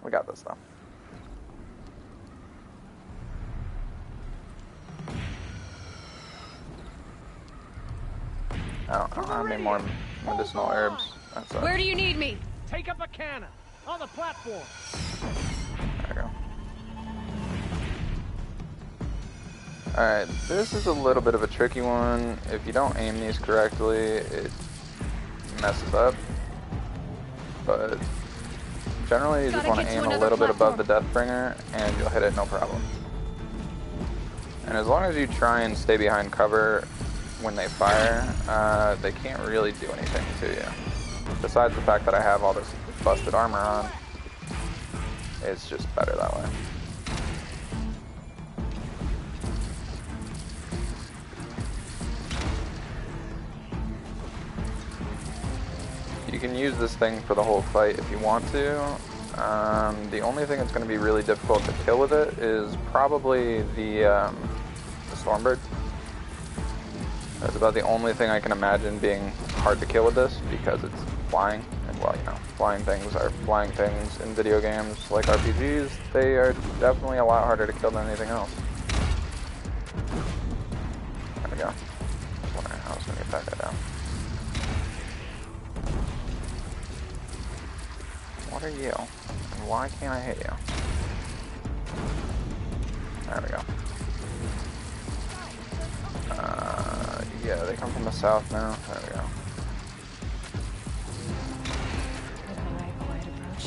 We got this, though. I don't have any more medicinal herbs. That's it. Where do you need me? Take up a cannon on the platform. There we go. Alright, this is a little bit of a tricky one. If you don't aim these correctly, it messes up. But generally, you just want to aim a little bit above the Deathbringer, and you'll hit it no problem. And as long as you try and stay behind cover when they fire, they can't really do anything to you. Besides the fact that I have all this busted armor on, it's just better that way. You can use this thing for the whole fight if you want to. The only thing that's going to be really difficult to kill with it is probably the Stormbird. That's about the only thing I can imagine being hard to kill with this, because it's flying, and well, you know, flying things are flying things in video games like RPGs. They are definitely a lot harder to kill than anything else. There we go. Just wondering how I was going to get that guy down. What are you? And why can't I hit you? There we go. Yeah, they come from the south now. There we go. Alright, quiet approach.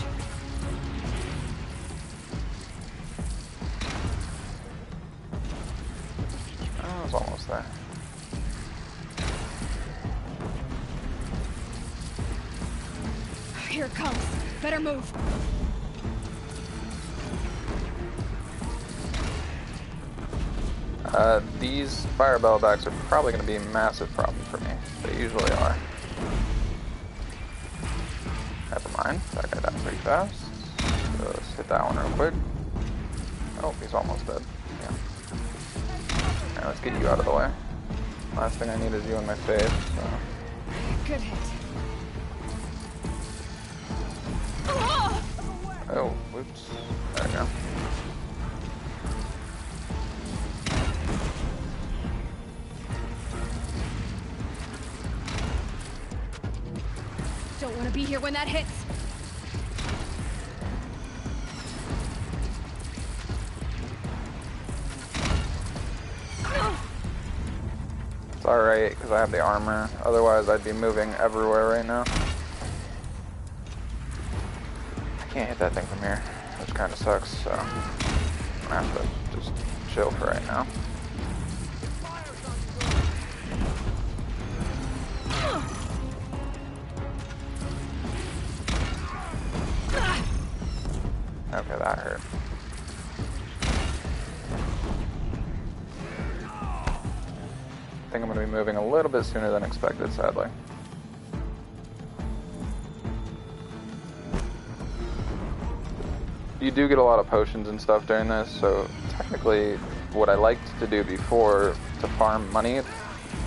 I was almost there. Here it comes. Better move. These fire bellbacks are probably going to be a massive problem for me. They usually are. Never mind. That guy died pretty fast. So let's hit that one real quick. Oh, he's almost dead. Yeah. Alright, let's get you out of the way. Last thing I need is you in my face. So. Good hit. Oh, whoops. There we go. Don't want to be here when that hits. It's alright, because I have the armor. Otherwise, I'd be moving everywhere right now. I can't hit that thing from here, which kind of sucks, so I'm gonna have to just chill for right now. Okay, that hurt. I think I'm going to be moving a little bit sooner than expected, sadly. You do get a lot of potions and stuff during this, so technically what I liked to do before to farm money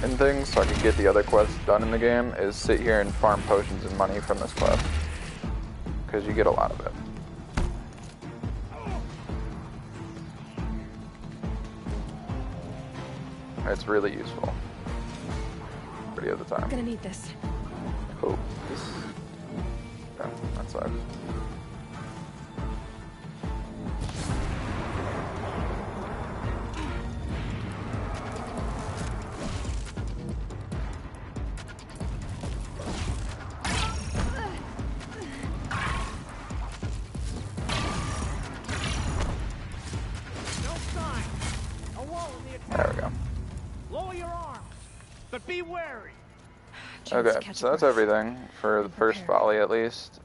and things so I could get the other quests done in the game is sit here and farm potions and money from this quest, because you get a lot of it. It's really useful. Pretty of the time. I'm gonna need this. Oh, this. Yeah, that sucks. There we go. Lower your arms, but be wary. Okay, so that's everything for the first volley at least.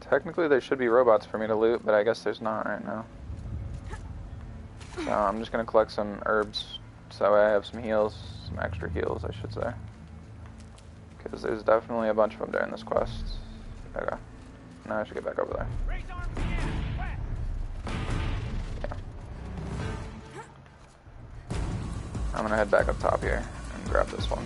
Technically there should be robots for me to loot, but I guess there's not right now. So I'm just gonna collect some herbs so I have some heals, some extra heals I should say. Because there's definitely a bunch of them during this quest. Okay, now I should get back over there. I'm gonna head back up top here and grab this one.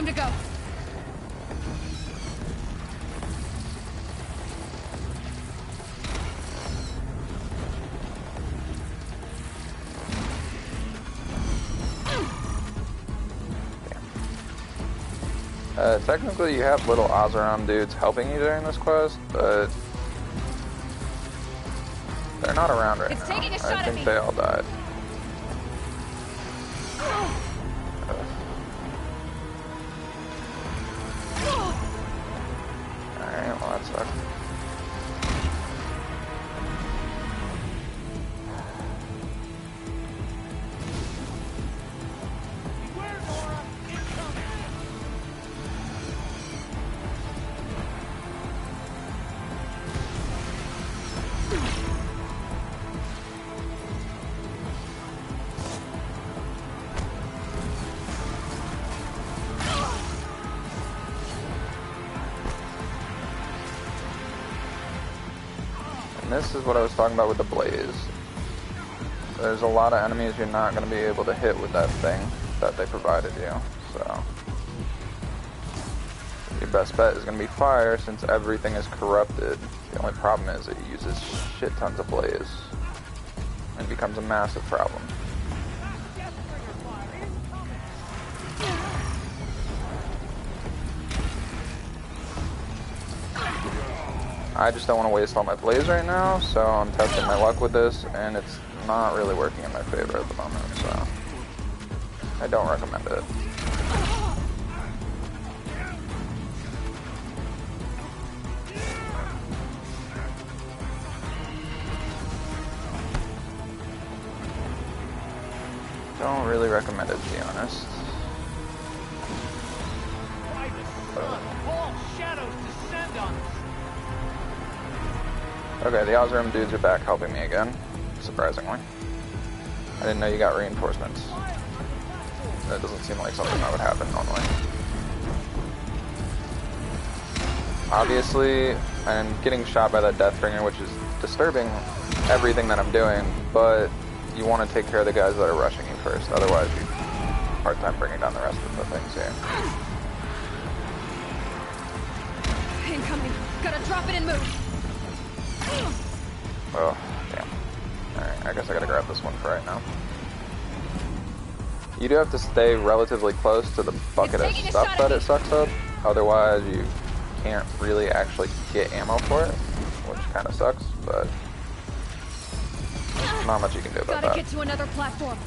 Time to go. Technically you have little Oseram dudes helping you during this quest, but they're not around right now. Taking a shot I at think me. they all died. Alright, well that sucks. Beware, Nora! Incoming! And this is what I was talking about with the blaze. There's a lot of enemies you're not going to be able to hit with that thing that they provided you, so your best bet is going to be fire since everything is corrupted. The only problem is it uses shit tons of blaze and becomes a massive problem. Deathbringer fire incoming! I just don't want to waste all my blaze right now, so I'm testing my luck with this, and it's not really working in my favor at the moment, so I don't recommend it. Don't really recommend it, to be honest. By the sun, all shadows descend on us! Okay, the Oseram dudes are back helping me again, surprisingly. I didn't know you got reinforcements. That doesn't seem like something that would happen normally. Obviously, I'm getting shot by that Deathbringer, which is disturbing everything that I'm doing, but you want to take care of the guys that are rushing you first, otherwise you have a hard time bringing down the rest of the things here. Incoming. Gotta drop it and move. Oh, damn. Alright, I guess I gotta grab this one for right now. You do have to stay relatively close to the bucket of stuff that it sucks up, otherwise you can't really actually get ammo for it, which kind of sucks, but not much you can do about Gotta that. get to another platform.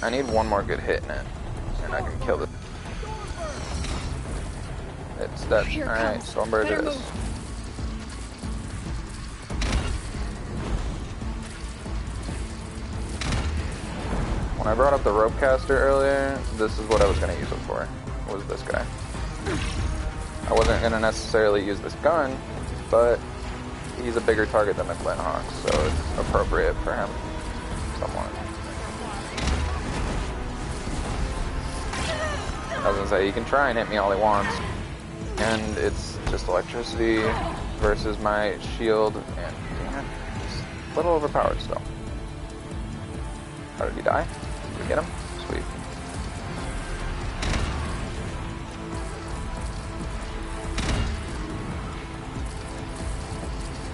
I need one more good hit in it, and I can kill it. It's dead. Here it Alright, comes. Stormbird Better it is. move. When I brought up the rope caster earlier, this is what I was going to use it for, was this guy. I wasn't going to necessarily use this gun, but he's a bigger target than the Flint Hawk, so it's appropriate for him somewhat. I was going to say, he can try and hit me all he wants, and it's just electricity versus my shield, and damn it, it's a little overpowered still. How did he die? Did we get him? Sweet.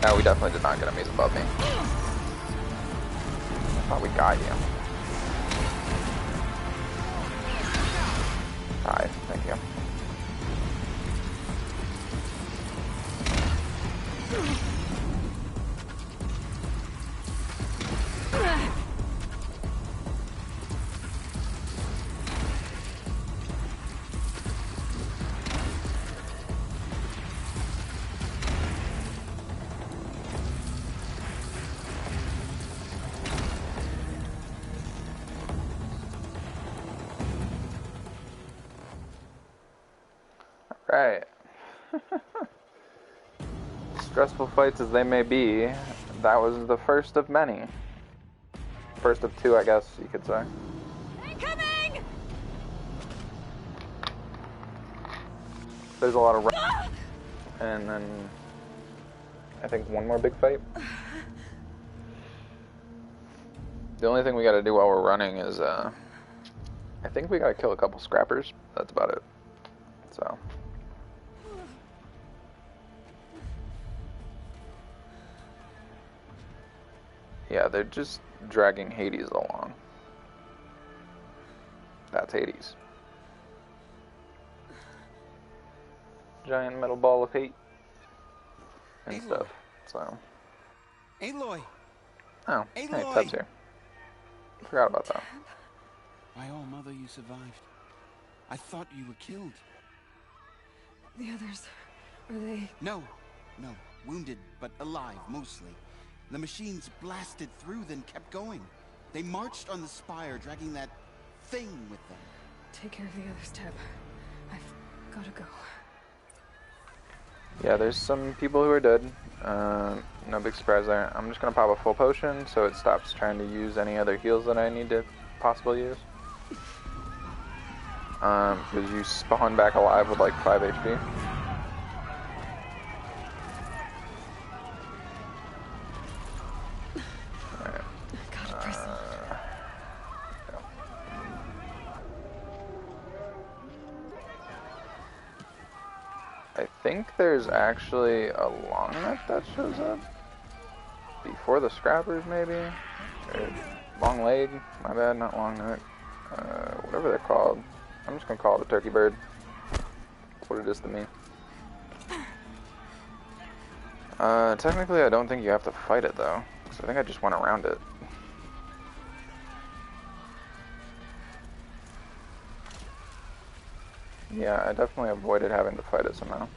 No, we definitely did not get him. He's above me. I thought we got you. Hi, thank you. Right. Stressful fights as they may be, that was the first of many. First of two, I guess you could say. Incoming! There's a lot of and then I think one more big fight. The only thing we gotta do while we're running is, I think we gotta kill a couple scrappers. That's about it. So. Yeah, they're just dragging Hades along. That's Hades. Giant metal ball of hate and Aloy. stuff. So. Aloy! Oh, hey, Aloy! Teb's here. Forgot about that. My own mother, you survived. I thought you were killed. The others, are they... No, wounded, but alive, mostly. The machines blasted through, then kept going. They marched on the spire, dragging that thing with them. Take care of the others, Teb. I've gotta go. Yeah, there's some people who are dead. No big surprise there. I'm just gonna pop a full potion so it stops trying to use any other heals that I need to possibly use. Because you spawn back alive with like 5 HP. Alright. Gotta press on. I think there's actually a long neck that shows up before the scrappers, maybe, or long leg. My bad, not long neck. Whatever they're called. I'm just gonna call it a turkey bird. That's what it is to me. Technically, I don't think you have to fight it though, because I think I just went around it. Yeah, I definitely avoided having to fight it somehow.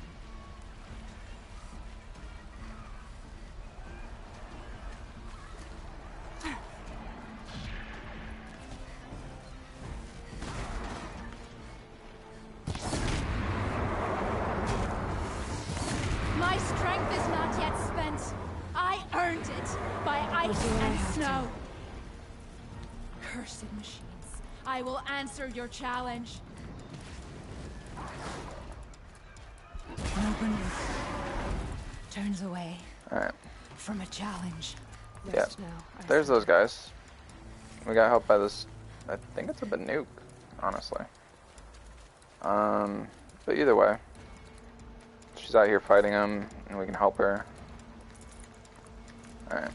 My strength is not yet spent. I earned it by ice and snow. Cursed machines. I will answer your challenge. An open book turns away Alright. from a challenge. Yeah, there's those guys. We got helped by this, I think it's a Banuk, honestly. But either way, she's out here fighting him, and we can help her. Alright,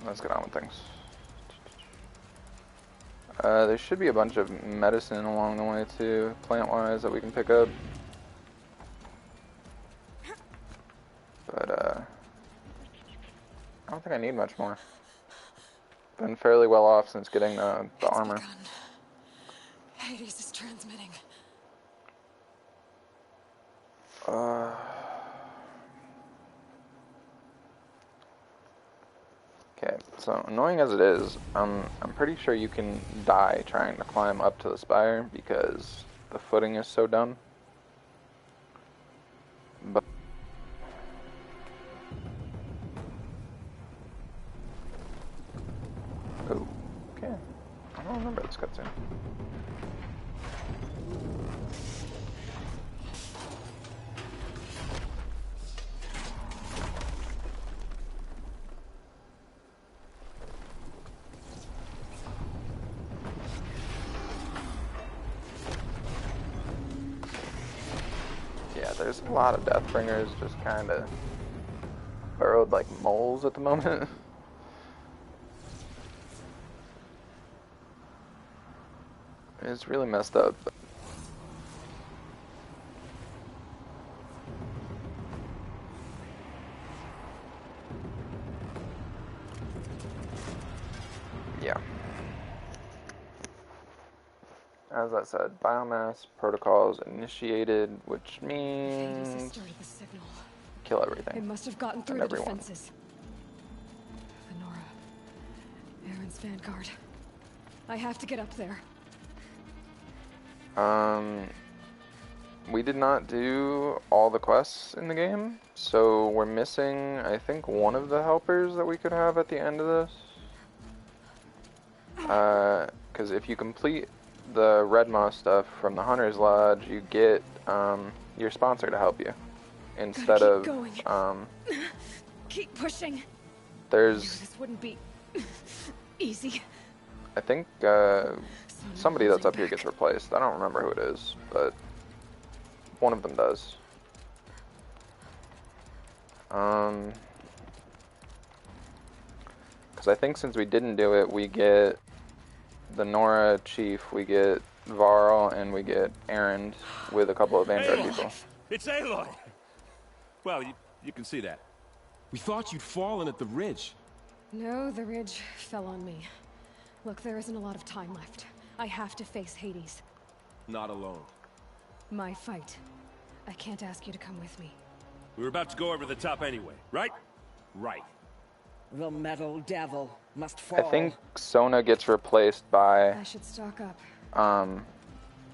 let's get on with things. There should be a bunch of medicine along the way too, plant-wise, that we can pick up. But, I don't think I need much more. Been fairly well off since getting the armor. Hades is transmitting. Okay, so annoying as it is, I'm pretty sure you can die trying to climb up to the spire because the footing is so dumb. But oh, okay. I don't remember this cutscene. Yeah, there's a lot of Deathbringers just kind of burrowed like moles at the moment. It's really messed up. Yeah. As I said, biomass protocols initiated, which Hades has means started the signal. kill everything. It must have gotten through And the everyone. defenses. Venora. Aaron's vanguard. I have to get up there. We did not do all the quests in the game, so we're missing, I think, one of the helpers that we could have at the end of this. Because if you complete the Red Moss stuff from the Hunter's Lodge, you get your sponsor to help you instead Gotta of keep Keep pushing. there's This wouldn't be easy. I think somebody that's up here gets replaced. I don't remember who it is, but one of them does. Because I think since we didn't do it, we get the Nora chief, we get Varl, and we get Erend with a couple of Vanguard people. It's Aloy! Well, you can see that. We thought you'd fallen at the ridge. No, the ridge fell on me. Look, there isn't a lot of time left. I have to face Hades. Not alone. My fight. I can't ask you to come with me. We were about to go over the top anyway, right? Right. The metal devil must fall. I think Sona gets replaced by I should stock up.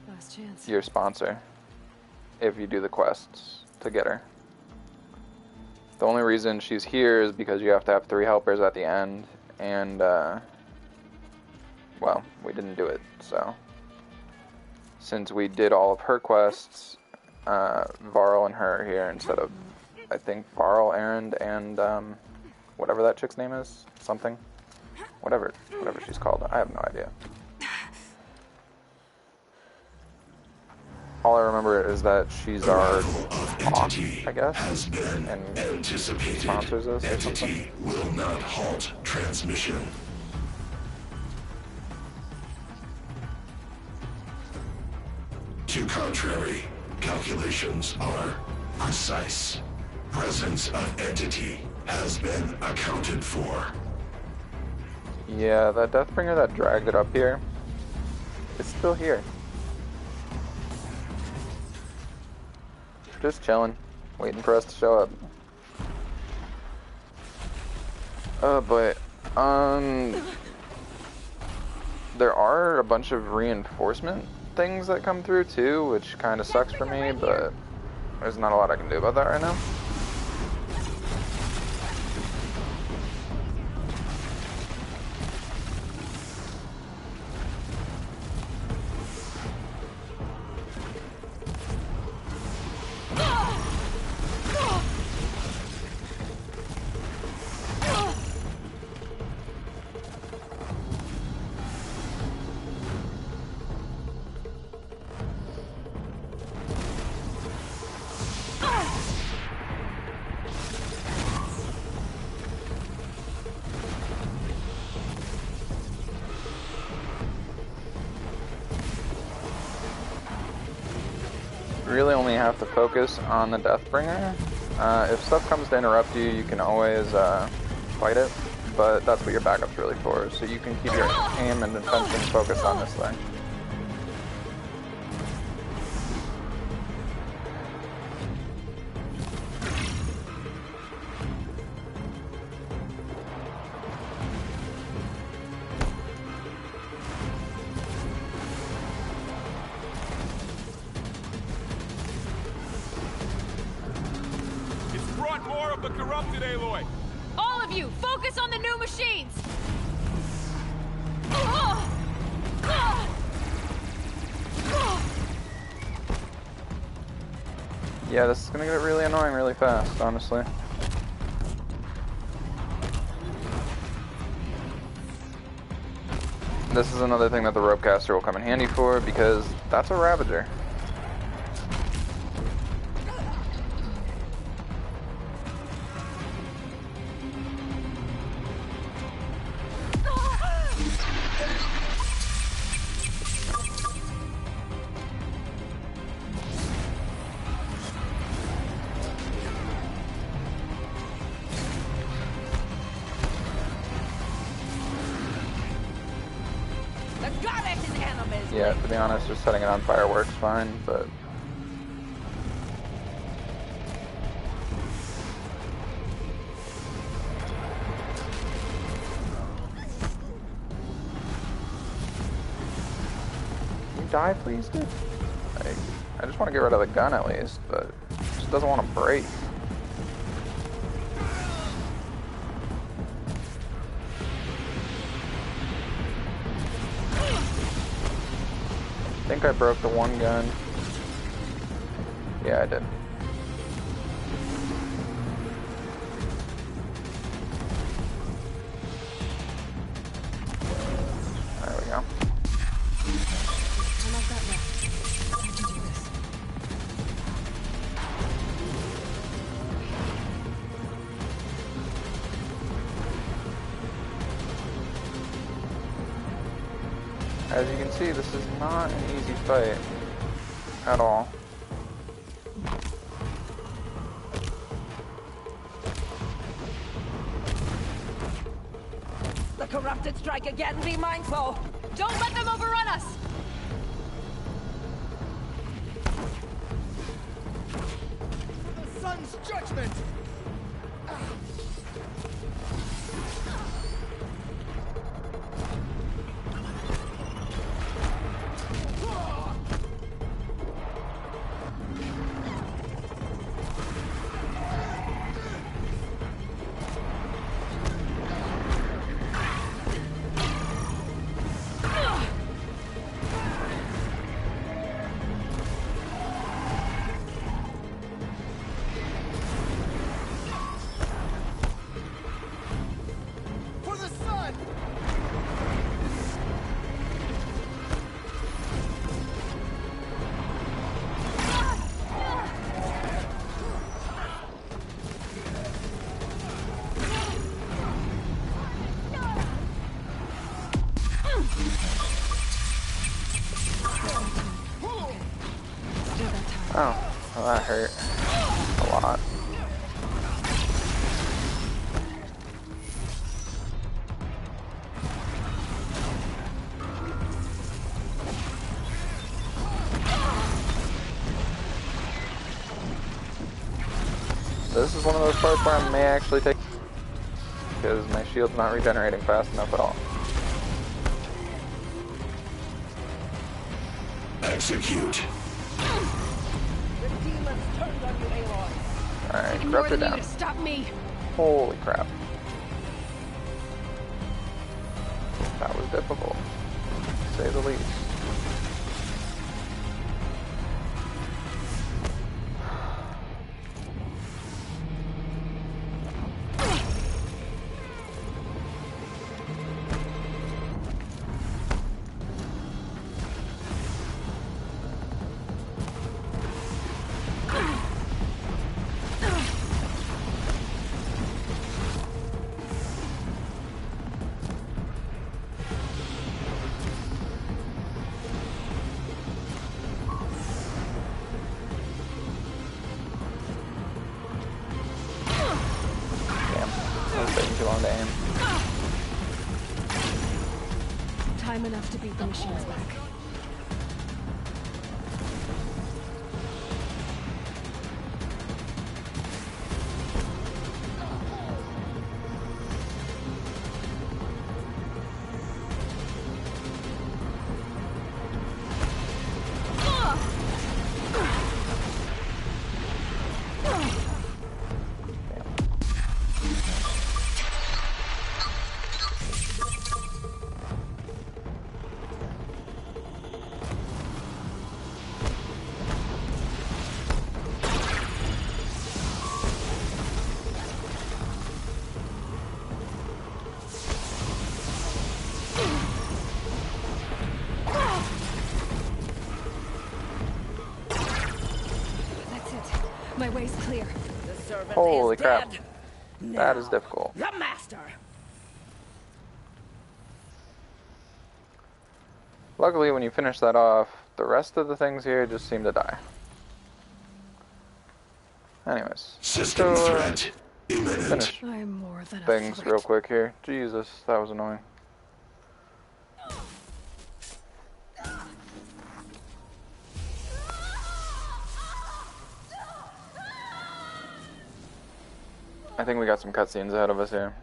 Last chance. your sponsor if you do the quests to get her. The only reason she's here is because you have to have 3 helpers at the end, and well, we didn't do it, so since we did all of her quests, Varl and her are here instead of, I think, Varl, Erend, and whatever that chick's name is, something, whatever she's called, I have no idea. All I remember is that she's our hawk, I guess, and sponsors us or something. Will not halt transmission. To contrary, calculations are precise. Presence of entity has been accounted for. Yeah, that Deathbringer that dragged it up here, it's still here. Just chilling, waiting for us to show up. But there are a bunch of reinforcement things that come through too, which kind of sucks for me, but there's not a lot I can do about that right now. Really only have to focus on the Deathbringer. If stuff comes to interrupt you, you can always fight it, but that's what your backup's really for, so you can keep your aim and attention focused on this thing. More of the corrupted, Aloy! All of you, focus on the new machines! Yeah, this is gonna get really annoying really fast, honestly. This is another thing that the Ropecaster will come in handy for, because that's a Ravager. Yeah, to be honest, just setting it on fire works fine, but... Can you die, please, dude? Like, I just want to get rid of the gun at least, but it just doesn't want to break. I think I broke the one gun. Yeah, I did. Alright, As you can see, this is not an easy fight at all. The corrupted strike again, be mindful! Don't let them overrun us! The sun's judgment! For the sun! Oh, well, that hurt a lot. This is one of those parts where I may actually take, because my shield's not regenerating fast enough at all. Execute. The demons turned on you, Aloy. Alright, Taking more corrupt her than you down. to stop me. Holy crap. That was difficult, to say the least. That was taking too long to aim. Time enough to beat the machines back. My way's clear. The servant Holy is crap. dead. That is Now, difficult. The master. Luckily, when you finish that off, the rest of the things here just seem to die. Anyways, System let's go, threat imminent. finish I'm more than a things threat. real quick here. Jesus, that was annoying. I think we got some cutscenes ahead of us here.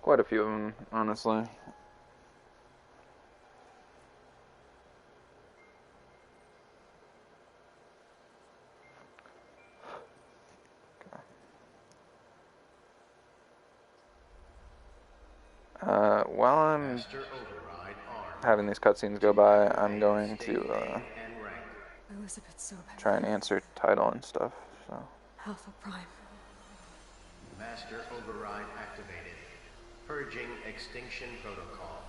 Quite a few of them, honestly. While I'm having these cutscenes go by, I'm going to Elizabeth Sobeck. try and answer title and stuff. So. Alpha Prime. Master override activated. Purging extinction protocol.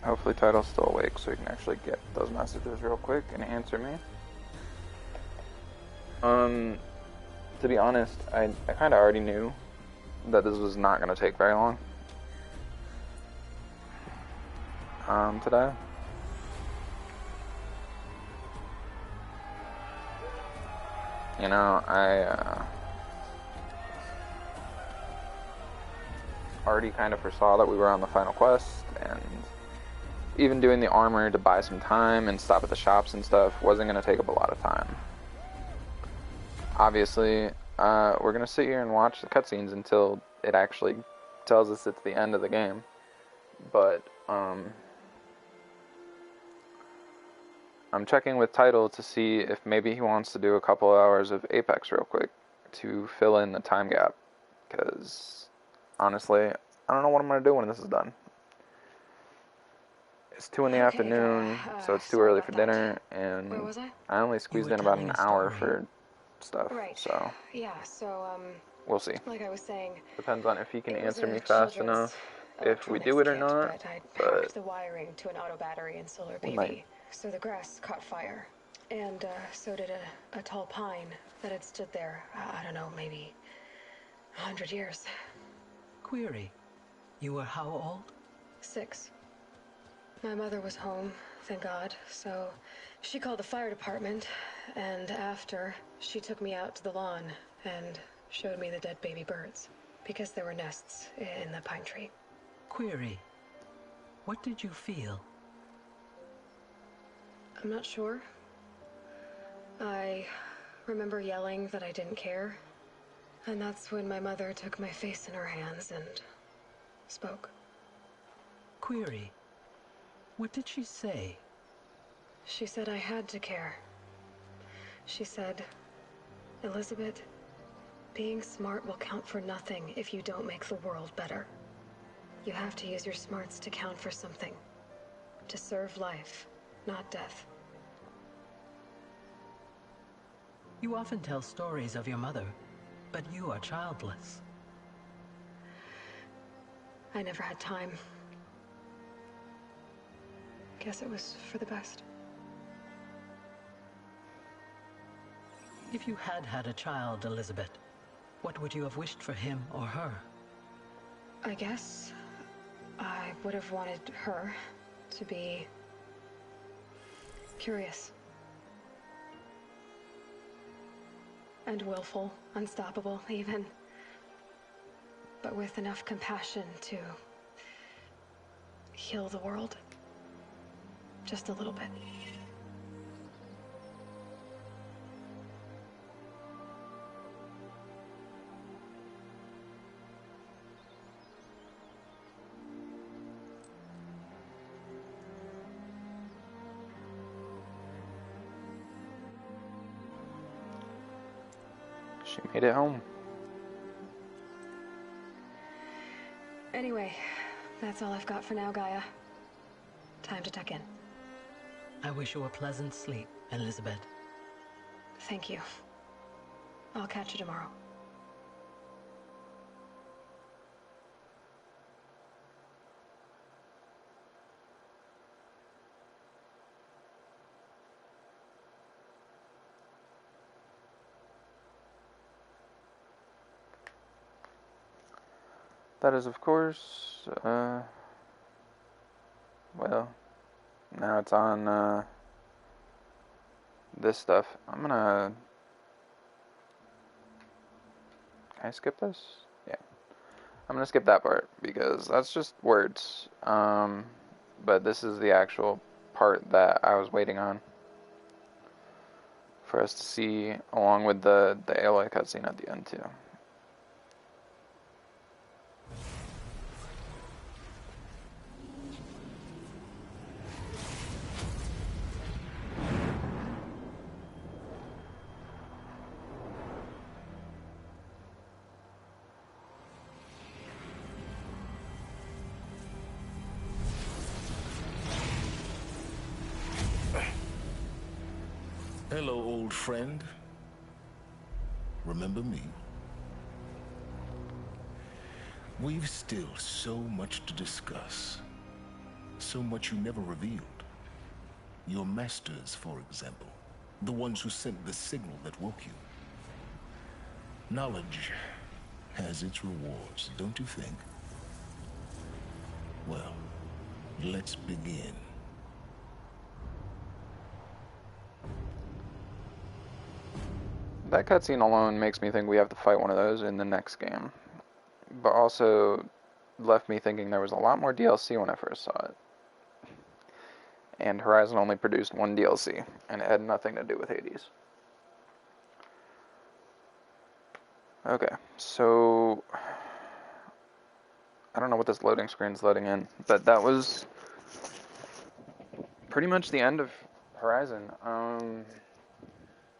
Hopefully Title's still awake so he can actually get those messages real quick and answer me. To be honest, I kind of already knew that this was not going to take very long. Today. You know, I already kind of foresaw that we were on the final quest, and even doing the armor to buy some time and stop at the shops and stuff wasn't going to take up a lot of time. Obviously, we're going to sit here and watch the cutscenes until it actually tells us it's the end of the game. But, I'm checking with Title to see if maybe he wants to do a couple hours of Apex real quick to fill in the time gap. Because, honestly, I don't know what I'm going to do when this is done. It's 2 in the afternoon, so it's too early for dinner, and Where was I? I only squeezed in about an hour for stuff, Right. so Yeah, so, we'll see. like I was saying, Depends on if he can it was answer a me fast children's enough, if we do it or electronics not, kit, but I'd but hacked the wiring to an auto battery in Solar we PV. might. So the grass caught fire. And so did a tall pine that had stood there, I don't know, maybe 100 years. Query, you were how old? 6. My mother was home, thank God, so she called the fire department, and after, she took me out to the lawn and showed me the dead baby birds, because there were nests in the pine tree. Query, what did you feel? I'm not sure. I remember yelling that I didn't care, and that's when my mother took my face in her hands and spoke. Query, what did she say? She said I had to care. She said, Elizabeth, being smart will count for nothing if you don't make the world better. You have to use your smarts to count for something. To serve life, not death. You often tell stories of your mother, but you are childless. I never had time. Guess it was for the best. If you had had a child, Elizabeth, what would you have wished for him or her? I guess I would have wanted her to be curious. And willful, unstoppable, even. But with enough compassion to heal the world. Just a little bit. She made it home. Anyway, that's all I've got for now, Gaia. Time to tuck in. I wish you a pleasant sleep, Elizabeth. Thank you. I'll catch you tomorrow. That is, of course, well, now it's on, this stuff. I'm gonna... Can I skip this? Yeah. I'm gonna skip that part, because that's just words. But this is the actual part that I was waiting on for us to see, along with the Aloy cutscene at the end, too. Hello, old friend. Remember me? We've still so much to discuss. So much you never revealed. Your masters, for example. The ones who sent the signal that woke you. Knowledge has its rewards, don't you think? Well, let's begin. That cutscene alone makes me think we have to fight one of those in the next game. But also left me thinking there was a lot more DLC when I first saw it. And Horizon only produced one DLC, and it had nothing to do with Hades. Okay, so I don't know what this loading screen's loading in, but that was pretty much the end of Horizon.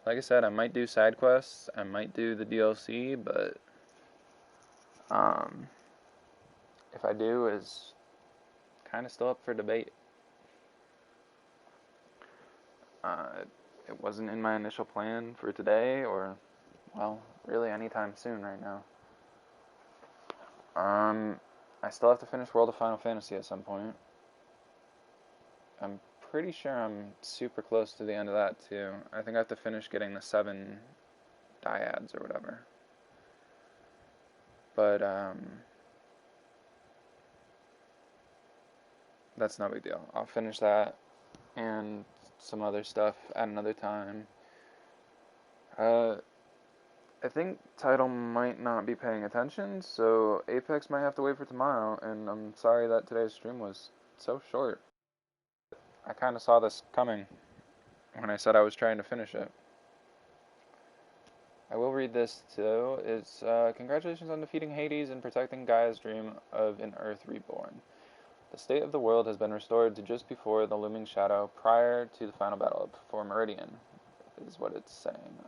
Like I said, I might do side quests, I might do the DLC, but if I do, is kind of still up for debate. It wasn't in my initial plan for today, or, well, really anytime soon right now. I still have to finish World of Final Fantasy at some point. I'm pretty sure I'm super close to the end of that, too. I think I have to finish getting the 7 dyads or whatever. But, that's no big deal. I'll finish that and some other stuff at another time. I think Tidal might not be paying attention, so Apex might have to wait for tomorrow, and I'm sorry that today's stream was so short. I kind of saw this coming when I said I was trying to finish it. I will read this too. It's, congratulations on defeating Hades and protecting Gaia's dream of an Earth reborn. The state of the world has been restored to just before the looming shadow prior to the final battle for Meridian, is what it's saying.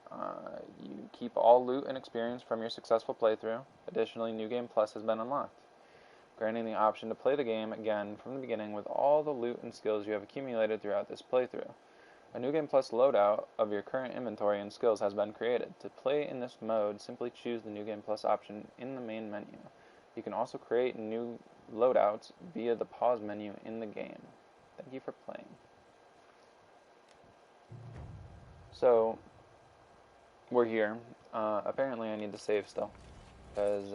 You keep all loot and experience from your successful playthrough. Additionally, New Game Plus has been unlocked, granting the option to play the game again from the beginning with all the loot and skills you have accumulated throughout this playthrough. A New Game Plus loadout of your current inventory and skills has been created. To play in this mode, simply choose the New Game Plus option in the main menu. You can also create new loadouts via the pause menu in the game. Thank you for playing. So, we're here. Apparently I need to save still, because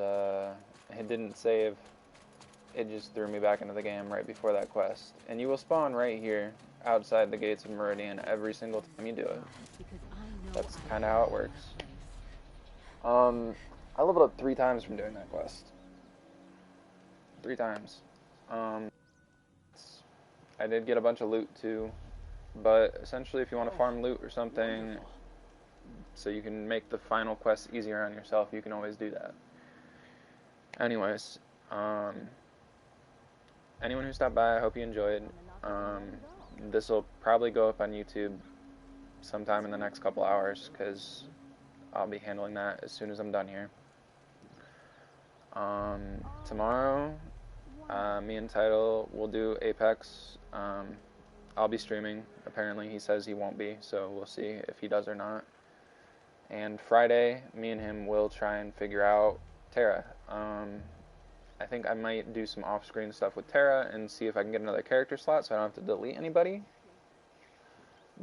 it didn't save. It just threw me back into the game right before that quest. And you will spawn right here, outside the gates of Meridian, every single time you do it. That's kind of how it works. I leveled up 3 times from doing that quest. 3 times. I did get a bunch of loot too, but essentially if you want to farm loot or something so you can make the final quest easier on yourself, you can always do that. Anyways, anyone who stopped by, I hope you enjoyed. This will probably go up on YouTube sometime in the next couple hours, because I'll be handling that as soon as I'm done here. Tomorrow, me and Tidal will do Apex. I'll be streaming. Apparently he says he won't be, so we'll see if he does or not. And Friday, me and him will try and figure out Terra. I think I might do some off-screen stuff with Terra and see if I can get another character slot so I don't have to delete anybody.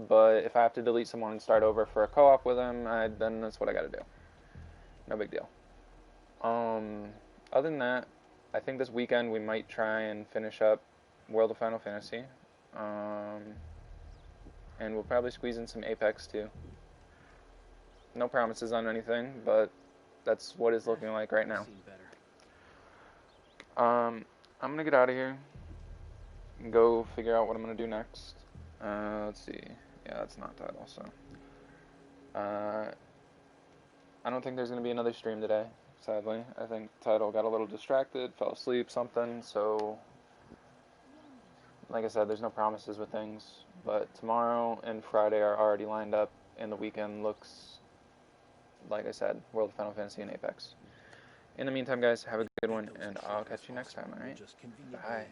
But if I have to delete someone and start over for a co-op with them, then that's what I gotta do. No big deal. Other than that, I think this weekend we might try and finish up World of Final Fantasy. And we'll probably squeeze in some Apex too. No promises on anything, but that's what it's looking like right now. I'm gonna get out of here and go figure out what I'm gonna do next. Let's see. Yeah, that's not Tidal, so. I don't think there's gonna be another stream today, sadly. I think Tidal got a little distracted, fell asleep, something, so. Like I said, there's no promises with things, but tomorrow and Friday are already lined up, and the weekend looks, like I said, World of Final Fantasy and Apex. In the meantime, guys, have a good one, and I'll catch you next time, alright? Bye.